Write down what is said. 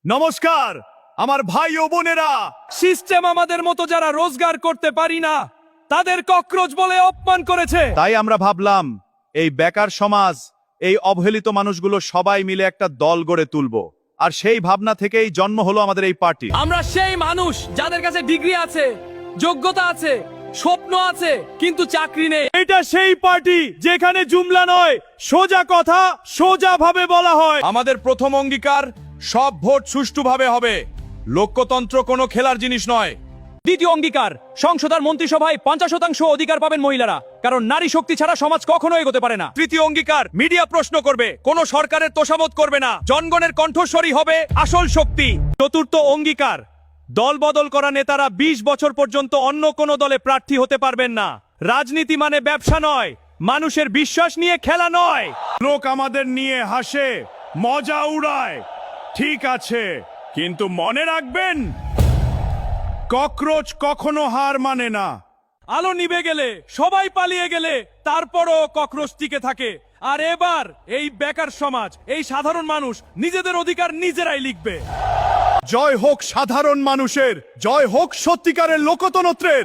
নমস্কার আমার ভাই ও বোনেরা। সিস্টেম আমাদের মতো যারা রোজগার করতে পারি না তাদের ককরোচ বলে অপমান করেছে। তাই আমরা ভাবলাম এই বেকার সমাজ, এই অবহেলিত মানুষগুলো সবাই মিলে একটা দল গড়ে তুলবো, আর সেই ভাবনা থেকেই জন্ম হলো আমাদের এই পার্টি। আমরা সেই মানুষ যাদের কাছে ডিগ্রি আছে, যোগ্যতা আছে, স্বপ্ন আছে, কিন্তু চাকরি নেই। এটা সেই পার্টি যেখানে জুমলা নয়, সোজা কথা সোজা ভাবে বলা হয়। আমাদের প্রথম অঙ্গীকার, সব ভোট সুষ্ঠুভাবে হবে। লোকতন্ত্র কোনো খেলার জিনিস নয়। দ্বিতীয় অঙ্গীকার, সংসদ আর মন্ত্রিসভায় 50% অধিকার পাবেন মহিলারা, কারণ নারী শক্তি ছাড়া সমাজ কখনো এগোতে পারে না। তৃতীয় অঙ্গীকার, মিডিয়া প্রশ্ন করবে, কোনো সরকারের তোষামত করবে না। জনগণের কণ্ঠস্বরই হবে আসল শক্তি। চতুর্থ অঙ্গীকার, দল বদল করা নেতারা 20 বছর পর্যন্ত অন্য কোনো দলে প্রার্থী হতে পারবেন না। রাজনীতি মানে ব্যবসা নয়, মানুষের বিশ্বাস নিয়ে খেলা নয়। লোক আমাদের নিয়ে হাসে, মজা উড়ায়, ঠিক আছে, কিন্তু মনে রাখবেন ককরোচ কখনো হার মানে না। আলো নিভে গেলে, সবাই পালিয়ে গেলে, তারপরও ককরোচ টিকে থাকে। আর এবার এই বেকার সমাজ, এই সাধারণ মানুষ নিজেদের অধিকার নিজেরাই লিখবে। জয় হোক সাধারণ মানুষের, জয় হোক সত্যিকারের লোকতন্ত্রের।